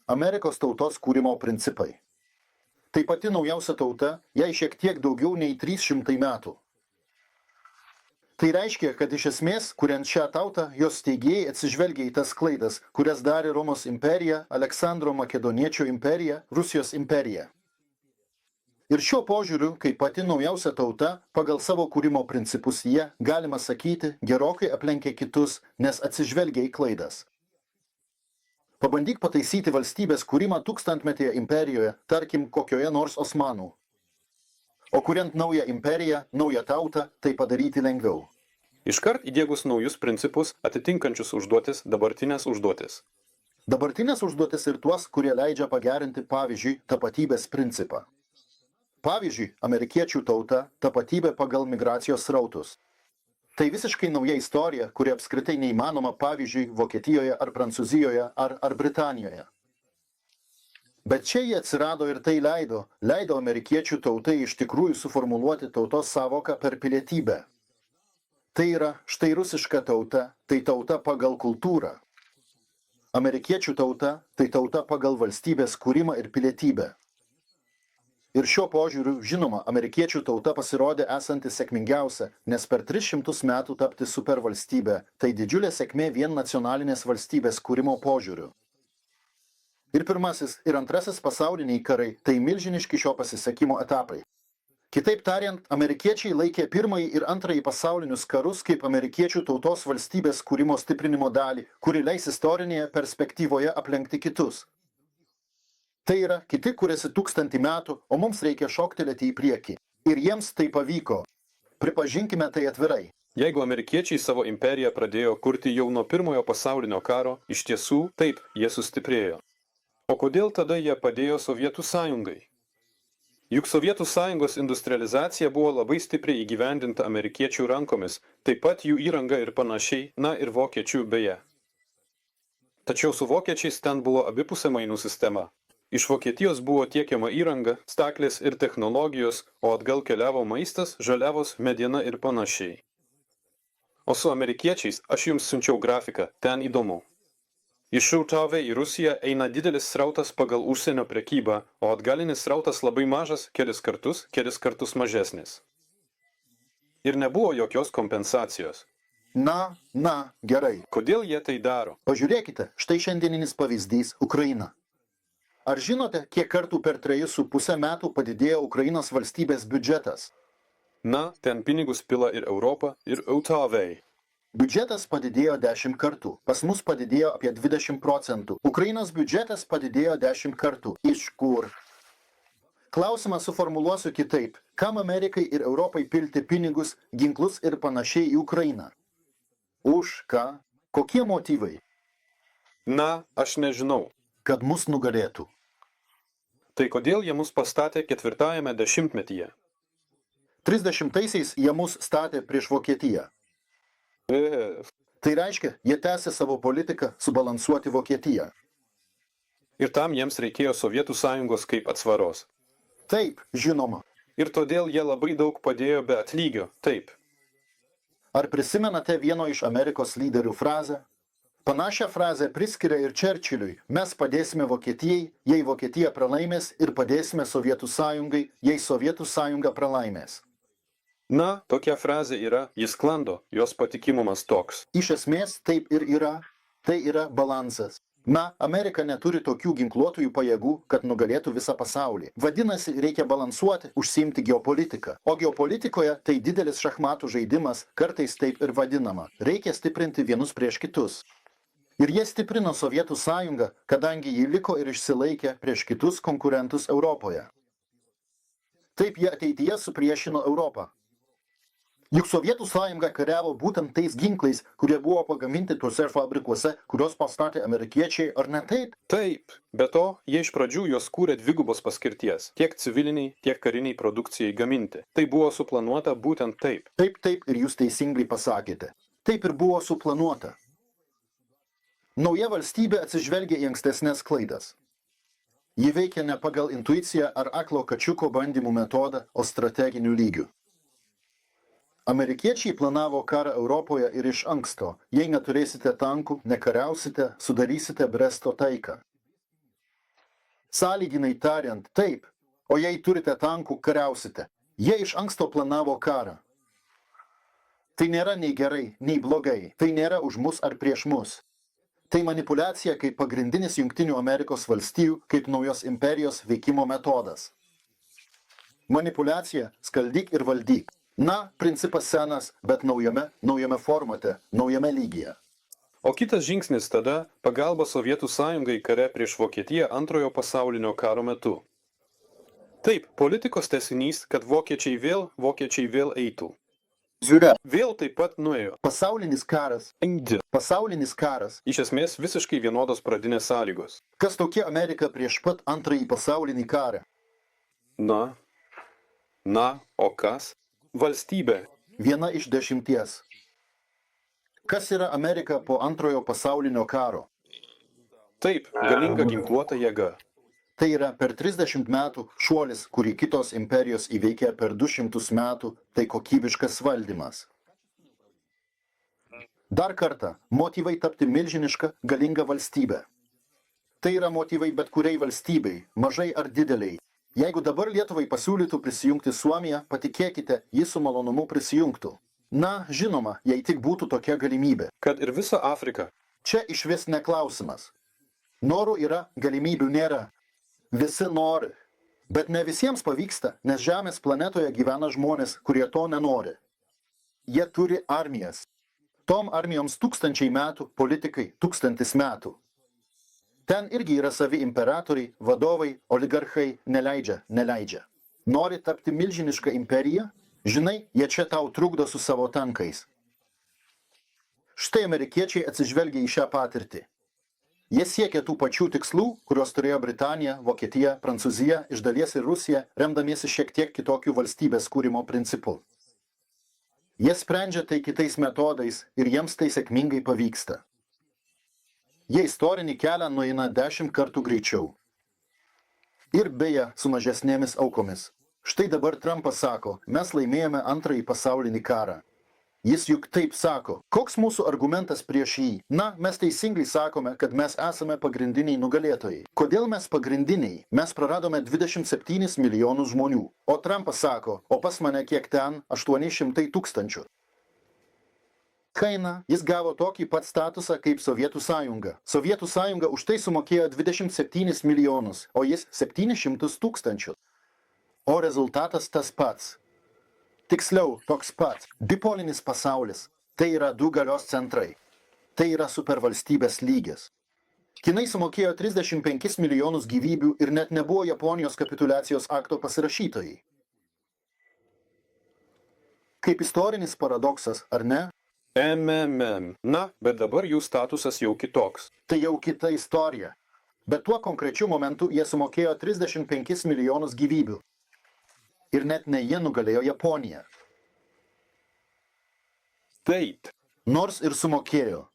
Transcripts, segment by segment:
Amerikos tautos kūrimo principai. Tai pati naujausia tauta, jai šiek tiek daugiau nei 300 metų. Tai reiškia, kad iš esmės, kuriant šią tautą, jos steigėjai atsižvelgia į tas klaidas, kurias darė Romos imperija, Aleksandro Makedoniečio imperija, Rusijos imperija. Ir šiuo požiūriu, kaip pati naujausia tauta, pagal savo kūrimo principus jie, galima sakyti, gerokai aplenkia kitus, nes atsižvelgia į klaidas. Pabandyk pataisyti valstybės kūrimą tūkstantmetyje imperijoje, tarkim, kokioje nors Osmanų. O kuriant naują imperiją, naują tautą, tai padaryti lengviau. Iškart įdiegus naujus principus atitinkančius užduotis, dabartinės užduotis. Dabartinės užduotis ir tuos, kurie leidžia pagerinti, pavyzdžiui, tapatybės principą. Pavyzdžiui, amerikiečių tauta, tapatybė pagal migracijos srautus. Tai visiškai nauja istorija, kuri apskritai neįmanoma, pavyzdžiui, Vokietijoje ar Prancūzijoje ar Britanijoje. Bet čia jie atsirado ir tai leido amerikiečių tautai iš tikrųjų suformuluoti tautos sąvoką per pilietybę. Tai yra štai rusiška tauta, tai tauta pagal kultūrą. Amerikiečių tauta, tai tauta pagal valstybės kūrimą ir pilietybę. Ir šiuo požiūriu, žinoma, amerikiečių tauta pasirodė esanti sėkmingiausia, nes per 300 metų tapti supervalstybę, tai didžiulė sėkmė vien nacionalinės valstybės kūrimo požiūriu. Ir pirmasis, ir antrasis pasauliniai karai, tai milžiniški šio pasisekimo etapai. Kitaip tariant, amerikiečiai laikė pirmąjį ir antrąjį pasaulinius karus kaip amerikiečių tautos valstybės kūrimo stiprinimo dalį, kuri leis istorinėje perspektyvoje aplenkti kitus. Tai yra, kiti kuriasi 1000 metų, o mums reikia šoktelėti į priekį. Ir jiems tai pavyko. Pripažinkime tai atvirai. Jeigu amerikiečiai savo imperiją pradėjo kurti jau nuo pirmojo pasaulinio karo, iš tiesų, taip, jie sustiprėjo. O kodėl tada jie padėjo Sovietų sąjungai? Juk Sovietų sąjungos industrializacija buvo labai stipriai įgyvendinta amerikiečių rankomis, taip pat jų įranga ir panašiai, na ir vokiečių beje. Tačiau su vokiečiais ten buvo abipusė mainų sistema. Iš Vokietijos buvo tiekiama įranga, staklės ir technologijos, o atgal keliavo maistas, žaliavos, mediena ir panašiai. O su amerikiečiais aš jums siunčiau grafiką, ten įdomu. Iš Šautavė į Rusiją eina didelis srautas pagal užsienio prekybą, o atgalinis srautas labai mažas, kelis kartus mažesnis. Ir nebuvo jokios kompensacijos. Na, gerai. Kodėl jie tai daro? Pažiūrėkite, štai šiandieninis pavyzdys – Ukraina. Ar žinote, kiek kartų per 3,5 metų padidėjo Ukrainos valstybės biudžetas? Na, ten pinigus pila ir Europa, ir Eutavei. Biudžetas padidėjo 10 kartų, pas mus padidėjo apie 20%. Ukrainos biudžetas padidėjo 10 kartų. Iš kur? Klausimą suformuluosiu kitaip. Kam Amerikai ir Europai pilti pinigus, ginklus ir panašiai į Ukrainą? Už ką? Kokie motyvai? Na, aš nežinau. Kad mus nugalėtų. Tai kodėl jie mus pastatė 4-ajame dešimtmetyje? 30-aisiais jie mus statė prieš Vokietiją. Tai reiškia, jie tęsė savo politiką subalansuoti Vokietiją. Ir tam jiems reikėjo Sovietų sąjungos kaip atsvaros. Taip, žinoma. Ir todėl jie labai daug padėjo be atlygio, taip. Ar prisimenate vieno iš Amerikos lyderių frazę? Panašią frazę priskiria ir Čerčiliui. Mes padėsime Vokietijai, jei Vokietija pralaimės, ir padėsime Sovietų sąjungai, jei Sovietų sąjunga pralaimės. Na, tokia frazė yra, jis sklando, jos patikimumas toks. Iš esmės taip ir yra. Tai yra balansas. Na, Amerika neturi tokių ginkluotųjų pajėgų, kad nugalėtų visą pasaulį. Vadinasi, reikia balansuoti, užsiimti geopolitiką. O geopolitikoje tai didelis šachmatų žaidimas, kartais taip ir vadinama. Reikia stiprinti vienus prieš kitus. Ir jie stiprino Sovietų sąjungą, kadangi ji liko ir išsilaikė prieš kitus konkurentus Europoje. Taip jie ateityje supriešino Europą. Juk Sovietų sąjunga kariavo būtent tais ginklais, kurie buvo pagaminti tuose fabrikuose, kurios pastatė amerikiečiai, ar ne taip? Taip, be to, jie iš pradžių jos kūrė dvigubos paskirties, tiek civiliniai, tiek kariniai produkcijai gaminti. Tai buvo suplanuota būtent taip. Taip, ir jūs teisingai pasakėte. Taip ir buvo suplanuota. Nauja valstybė atsižvelgia į ankstesnės klaidas. Ji veikia ne pagal intuiciją ar aklo kačiuko bandymų metodą, o strateginių lygių. Amerikiečiai planavo karą Europoje ir iš anksto. Jei neturėsite tankų, nekariausite, sudarysite Bresto taiką. Sąlyginai tariant, taip, o jei turite tankų, kariausite. Jie iš anksto planavo karą. Tai nėra nei gerai, nei blogai. Tai nėra už mus ar prieš mus. Tai manipuliacija kaip pagrindinis Jungtinių Amerikos valstijų, kaip naujos imperijos veikimo metodas. Manipuliacija – skaldyk ir valdyk. Na, principas senas, bet naujame formate, naujame lygyje. O kitas žingsnis tada – pagalba Sovietų sąjungai kare prieš Vokietiją Antrojo pasaulinio karo metu. Taip, politikos tęsinys, kad vokiečiai vėl eitų. Žiūrėk, Vėl taip pat nuėjo. pasaulinis karas. Iš esmės visiškai vienodos pradinės sąlygos. Kas tokia Amerika prieš pat antrąjį pasaulinį karą? Na, o kas? Valstybė. 1 iš 10. Kas yra Amerika po antrojo pasaulinio karo? Taip, galinga ginkluota jėga. Tai yra per 30 metų šuolis, kurį kitos imperijos įveikė per 200 metų, tai kokybiškas valdymas. Dar kartą, motyvai tapti milžinišką, galingą valstybę. Tai yra motyvai bet kuriai valstybei, mažai ar dideliai. Jeigu dabar Lietuvai pasiūlytų prisijungti Suomiją, patikėkite, jis su malonumu prisijungtų. Na, žinoma, jei tik būtų tokia galimybė. Kad ir visa Afrika. Čia išvis neklausimas. Norų yra, galimybių nėra. Visi nori. Bet ne visiems pavyksta, nes Žemės planetoje gyvena žmonės, kurie to nenori. Jie turi armijas. Tom armijoms 1000 metų, politikai 1000 metų. Ten irgi yra savi imperatoriai, vadovai, oligarchai, neleidžia. Nori tapti milžinišką imperiją? Žinai, jie čia tau trukdo su savo tankais. Štai amerikiečiai atsižvelgia į šią patirtį. Jie siekia tų pačių tikslų, kuriuos turėjo Britanija, Vokietija, Prancūzija, iš dalies ir Rusija, remdamiesi šiek tiek kitokių valstybės kūrimo principų. Jie sprendžia tai kitais metodais ir jiems tai sėkmingai pavyksta. Jie istorinį kelią nueina 10 kartų greičiau. Ir beje, su mažesnėmis aukomis. Štai dabar Trumpas sako, mes laimėjome antrąjį pasaulinį karą. Jis juk taip sako. Koks mūsų argumentas prieš jį? Na, mes teisingai sakome, kad mes esame pagrindiniai nugalėtojai. Kodėl mes pagrindiniai? Mes praradome 27 milijonus žmonių. O Trumpas sako, o pas mane kiek ten 800 000. Kaina, jis gavo tokį pat statusą kaip Sovietų sąjunga. Sovietų sąjunga už tai sumokėjo 27 milijonus, o jis 700 000. O rezultatas tas pats. Tiksliau, toks pat. Bipolinis pasaulis. Tai yra 2 galios centrai. Tai yra supervalstybės lygis. Kinai sumokėjo 35 milijonus gyvybių ir net nebuvo Japonijos kapituliacijos akto pasirašytojai. Kaip istorinis paradoksas, ar ne? Na, bet dabar jų statusas jau kitoks. Tai jau kita istorija. Bet tuo konkrečiu momentu jie sumokėjo 35 milijonus gyvybių. Ir net ne jie nugalėjo Japoniją. Taip. Nors ir sumokėjo.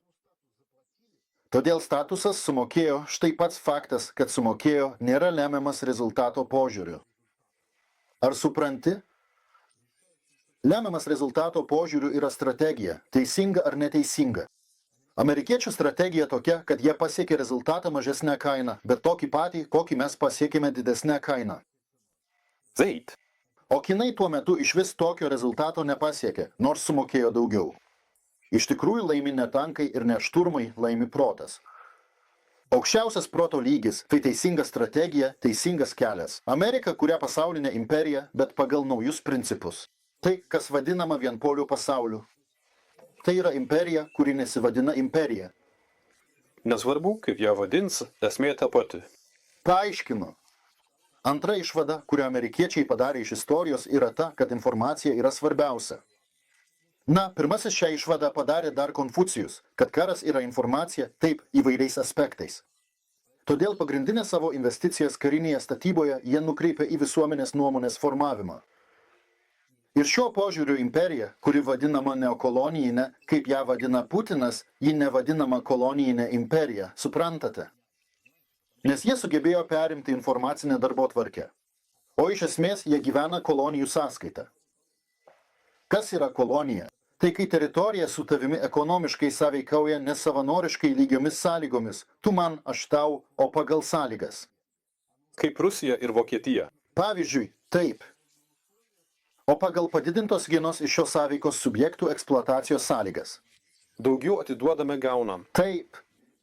Todėl statusas sumokėjo, štai pats faktas, kad sumokėjo, nėra lemiamas rezultato požiūriu. Ar supranti? Lemiamas rezultato požiūriu yra strategija, teisinga ar neteisinga. Amerikiečių strategija tokia, kad jie pasiekė rezultatą mažesnę kainą, bet tokį patį, kokį mes pasiekėme didesnę kainą. Taip. O kinai tuo metu iš vis tokio rezultato nepasiekė, nors sumokėjo daugiau. Iš tikrųjų laimi ne tankai ir ne šturmai, laimi protas. Aukščiausias proto lygis – tai teisinga strategija, teisingas kelias. Amerika kuria pasaulinę imperiją, bet pagal naujus principus. Tai, kas vadinama vienpoliu pasauliu. Tai yra imperija, kuri nesivadina imperija. Nesvarbu, kaip ją vadins, esmė ta pati. Paaiškinu. Antra išvada, kurią amerikiečiai padarė iš istorijos, yra ta, kad informacija yra svarbiausia. Na, pirmasis šią išvadą padarė dar Konfucijus, kad karas yra informacija, taip, įvairiais aspektais. Todėl pagrindinę savo investicijas karinėje statyboje jie nukreipia į visuomenės nuomonės formavimą. Ir šiuo požiūriu imperija, kuri vadinama neokolonijinė, kaip ją vadina Putinas, ji nevadinama kolonijinė imperija, suprantate? Nes jie sugebėjo perimti informacinę darbotvarkę. O iš esmės jie gyvena kolonijų sąskaita. Kas yra kolonija? Tai kai teritorija su tavimi ekonomiškai sąveikauja nesavanoriškai lygiomis sąlygomis, tu man, aš tau, o pagal sąlygas. kaip Rusija ir Vokietija. Pavyzdžiui, taip. O pagal padidintos vienos iš šios sąveikos subjektų eksploatacijos sąlygas. Daugiau atiduodame gaunam. Taip.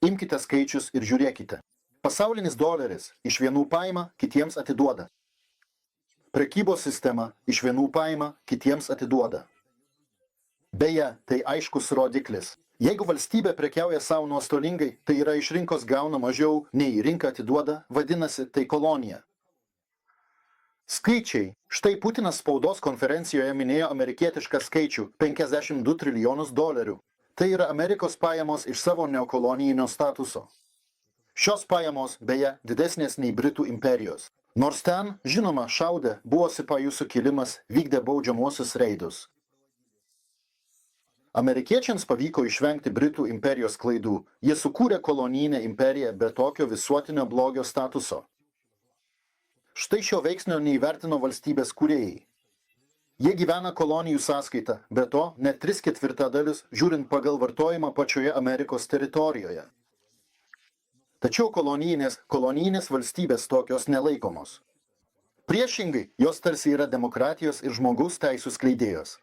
Imkite skaičius ir žiūrėkite. Pasaulinis doleris iš vienų paima, kitiems atiduoda. Prekybos sistema iš vienų paima, kitiems atiduoda. Beje, tai aiškus rodiklis. Jeigu valstybė prekiauja savo nuostolingai, tai yra iš rinkos gauna mažiau, nei į rinką atiduoda, vadinasi, tai kolonija. Skaičiai. Štai Putinas spaudos konferencijoje minėjo amerikietišką skaičių – 52 trilijonus dolerių. Tai yra Amerikos pajamos iš savo neokolonijinio statuso. Šios pajamos, beje, didesnės nei Britų imperijos. Nors ten, žinoma, šaudė, buvo sipajų sukilimas, vykdė baudžiamuosius reidus. Amerikiečiams pavyko išvengti Britų imperijos klaidų. Jie sukūrė kolonijinę imperiją be tokio visuotinio blogio statuso. Štai šio veiksnio neįvertino valstybės kūrėjai. Jie gyvena kolonijų sąskaita, be to net 3/4 žiūrint pagal vartojimą pačioje Amerikos teritorijoje. Tačiau kolonijinės valstybės tokios nelaikomos. Priešingai, jos tarsi yra demokratijos ir žmogaus teisų skleidėjos.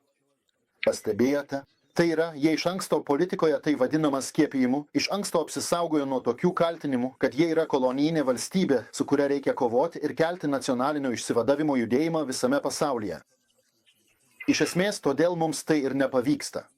Pastebėjote? Tai yra, jie iš anksto politikoje tai vadinamas skiepijimu, iš anksto apsisaugojo nuo tokių kaltinimų, kad jie yra kolonijinė valstybė, su kuria reikia kovoti ir kelti nacionalinio išsivadavimo judėjimą visame pasaulyje. Iš esmės, todėl mums tai ir nepavyksta.